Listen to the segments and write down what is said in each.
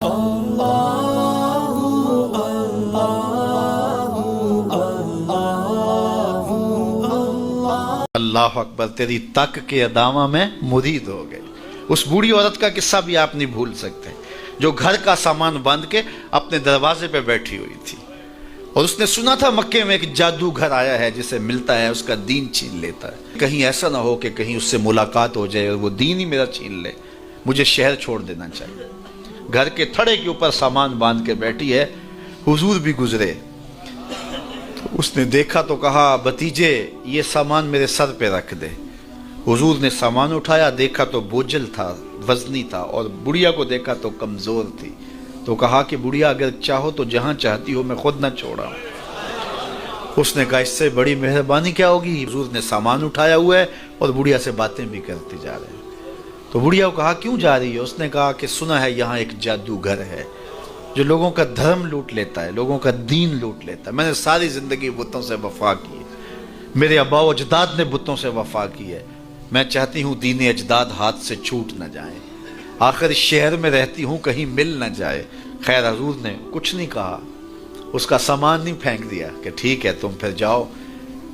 اللہ اکبر، تیری تک کے ادامہ میں مرید ہو گئے۔ اس بوڑھی عورت کا قصہ بھی آپ نہیں بھول سکتے، جو گھر کا سامان باندھ کے اپنے دروازے پہ بیٹھی ہوئی تھی، اور اس نے سنا تھا مکے میں ایک جادوگر آیا ہے، جسے ملتا ہے اس کا دین چھین لیتا ہے۔ کہیں ایسا نہ ہو کہ کہیں اس سے ملاقات ہو جائے اور وہ دین ہی میرا چھین لے، مجھے شہر چھوڑ دینا چاہیے۔ گھر کے تھڑے کے اوپر سامان باندھ کے بیٹھی ہے، حضور بھی گزرے تو اس نے دیکھا تو کہا، بھتیجے یہ سامان میرے سر پہ رکھ دے۔ حضور نے سامان اٹھایا، دیکھا تو بوجھل تھا، وزنی تھا، اور بڑھیا کو دیکھا تو کمزور تھی، تو کہا کہ بڑھیا اگر چاہو تو جہاں چاہتی ہو میں خود نہ چھوڑا ہوں۔ اس نے کہا اس سے بڑی مہربانی کیا ہوگی؟ حضور نے سامان اٹھایا ہوا ہے اور بڑھیا سے باتیں بھی کرتے جا رہے ہیں۔ تو بڑھیا کو کہا کیوں جا رہی ہے؟ اس نے کہا کہ سنا ہے یہاں ایک جادوگر ہے جو لوگوں کا دھرم لوٹ لیتا ہے، لوگوں کا دین لوٹ لیتا ہے۔ میں نے ساری زندگی بتوں سے وفا کی ہے، میرے آبا و اجداد نے بتوں سے وفا کی ہے، میں چاہتی ہوں دین اجداد ہاتھ سے چھوٹ نہ جائیں، آخر اس شہر میں رہتی ہوں کہیں مل نہ جائے۔ خیر حضور نے کچھ نہیں کہا، اس کا سامان نہیں پھینک دیا کہ ٹھیک ہے تم پھر جاؤ۔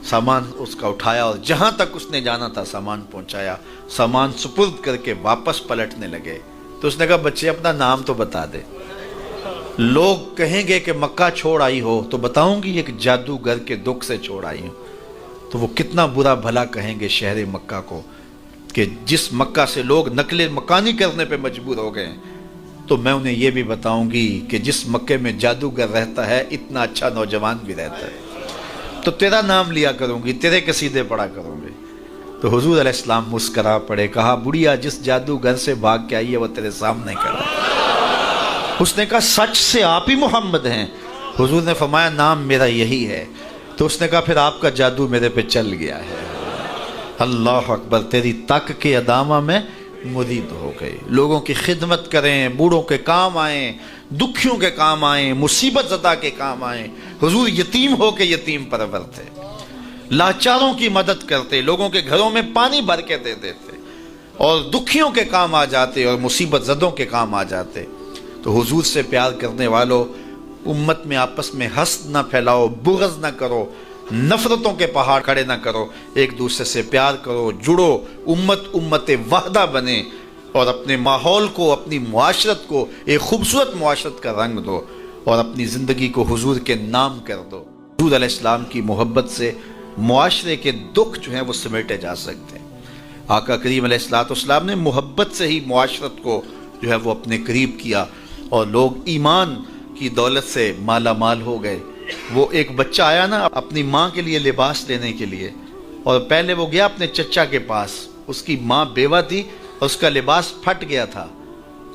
سامان اس کا اٹھایا اور جہاں تک اس نے جانا تھا سامان پہنچایا، سامان سپرد کر کے واپس پلٹنے لگے تو اس نے کہا بچے اپنا نام تو بتا دے، لوگ کہیں گے کہ مکہ چھوڑ آئی ہو تو بتاؤں گی ایک جادوگر کے دکھ سے چھوڑ آئی ہوں، تو وہ کتنا برا بھلا کہیں گے شہر مکہ کو کہ جس مکہ سے لوگ نقل مکانی کرنے پہ مجبور ہو گئے، تو میں انہیں یہ بھی بتاؤں گی کہ جس مکے میں جادوگر رہتا ہے اتنا اچھا نوجوان بھی رہتا ہے، تو تیرا نام لیا کروں گی، تیرے قصیدے پڑھا کروں گی۔ تو حضور علیہ السلام مسکرا پڑے، کہا بڑھیا جس جادوگر سے بھاگ کے آئی ہے وہ تیرے سامنے کھڑا ہے۔ اس نے کہا سچ سے آپ ہی محمد ہیں؟ حضور نے فرمایا نام میرا یہی ہے۔ تو اس نے کہا پھر آپ کا جادو میرے پہ چل گیا ہے۔ اللہ اکبر، تیری تک کے ادامہ میں مرید ہو گئے۔ لوگوں کی خدمت کریں، بوڑھوں کے کام آئیں، دکھیوں کے کام آئیں، مصیبت زدہ کے کام آئیں۔ حضور یتیم ہو کے یتیم پرور تھے، لاچاروں کی مدد کرتے، لوگوں کے گھروں میں پانی بھر کے دے دیتے، اور دکھیوں کے کام آ جاتے اور مصیبت زدوں کے کام آ جاتے۔ تو حضور سے پیار کرنے والوں، امت میں آپس میں حسد نہ پھیلاؤ، بغض نہ کرو، نفرتوں کے پہاڑ کھڑے نہ کرو، ایک دوسرے سے پیار کرو، جڑو، امت وحدہ بنے، اور اپنے ماحول کو، اپنی معاشرت کو ایک خوبصورت معاشرت کا رنگ دو، اور اپنی زندگی کو حضور کے نام کر دو۔ حضور علیہ السلام کی محبت سے معاشرے کے دکھ جو ہیں وہ سمیٹے جا سکتے ہیں۔ آقا کریم علیہ السلام نے محبت سے ہی معاشرت کو جو ہے وہ اپنے قریب کیا، اور لوگ ایمان کی دولت سے مالا مال ہو گئے۔ وہ ایک بچہ آیا نا اپنی ماں کے لیے لباس لینے کے لیے، اور پہلے وہ گیا اپنے چچا کے پاس، اس کی ماں بیوہ تھی اور اس کا لباس پھٹ گیا تھا،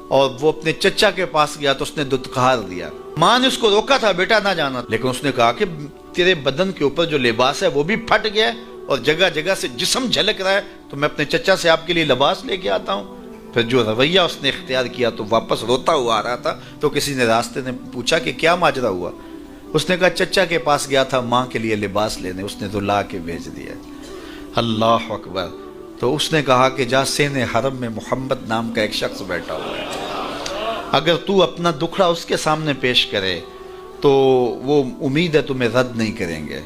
اور وہ اپنے چچا کے پاس گیا تو اس نے دتکار دیا۔ ماں نے اس کو روکا تھا بیٹا نہ جانا، لیکن اس نے کہا کہ تیرے بدن کے اوپر جو لباس ہے وہ بھی پھٹ گیا ہے اور جگہ جگہ سے جسم جھلک رہا ہے، تو میں اپنے چچا سے آپ کے لیے لباس لے کے آتا ہوں۔ پھر جو رویہ اس نے اختیار کیا تو واپس روتا ہوا آ رہا تھا، تو کسی نے راستے نے پوچھا کہ کیا ماجرا ہوا؟ اس نے کہا چچا کے پاس گیا تھا ماں کے لیے لباس لینے، اس نے تو لا کے بھیج دیا۔ اللہ اکبر۔ تو اس نے کہا کہ جا سین حرم میں محمد نام کا ایک شخص بیٹھا ہوا ہے، اگر تو اپنا دکھڑا اس کے سامنے پیش کرے تو وہ امید ہے تمہیں رد نہیں کریں گے،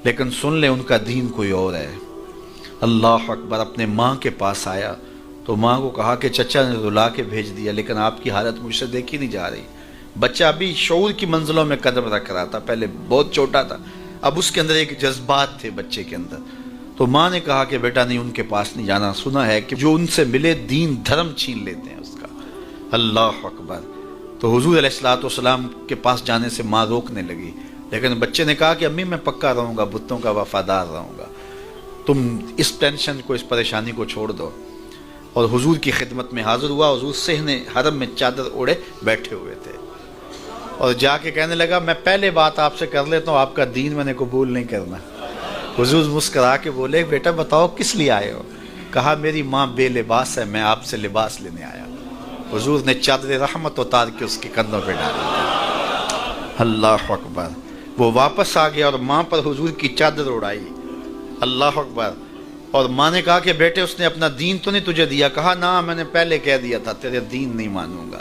لیکن سن لے ان کا دین کوئی اور ہے۔ اللہ اکبر۔ اپنے ماں کے پاس آیا تو ماں کو کہا کہ چچا نے رلا کے بھیج دیا، لیکن آپ کی حالت مجھ سے دیکھی نہیں جا رہی۔ بچہ ابھی شعور کی منزلوں میں قدم رکھ رہا تھا، پہلے بہت چھوٹا تھا، اب اس کے اندر ایک جذبات تھے بچے کے اندر۔ تو ماں نے کہا کہ بیٹا نہیں ان کے پاس نہیں جانا، سنا ہے کہ جو ان سے ملے دین دھرم چھین لیتے ہیں اس کا۔ اللہ اکبر۔ تو حضور علیہ السلام کے پاس جانے سے ماں روکنے لگی، لیکن بچے نے کہا کہ امی میں پکا رہوں گا، بتوں کا وفادار رہوں گا، تم اس ٹینشن کو، اس پریشانی کو چھوڑ دو۔ اور حضور کی خدمت میں حاضر ہوا۔ حضور صحن حرم میں چادر اوڑے بیٹھے ہوئے تھے، اور جا کے کہنے لگا میں پہلے بات آپ سے کر لیتا ہوں، آپ کا دین میں نے قبول نہیں کرنا۔ حضور مسکرا کے بولے بیٹا بتاؤ کس لیے آئے ہو؟ کہا میری ماں بے لباس ہے، میں آپ سے لباس لینے آیا۔ حضور نے چادر رحمت اتار کے اس کے کندھوں پہ ڈالی۔ اللہ اکبر۔ وہ واپس آ گیا اور ماں پر حضور کی چادر اڑائی۔ اللہ اکبر۔ اور ماں نے کہا کہ بیٹے اس نے اپنا دین تو نہیں تجھے دیا؟ کہا نہ میں نے پہلے کہہ دیا تھا تیرے دین نہیں مانوں گا۔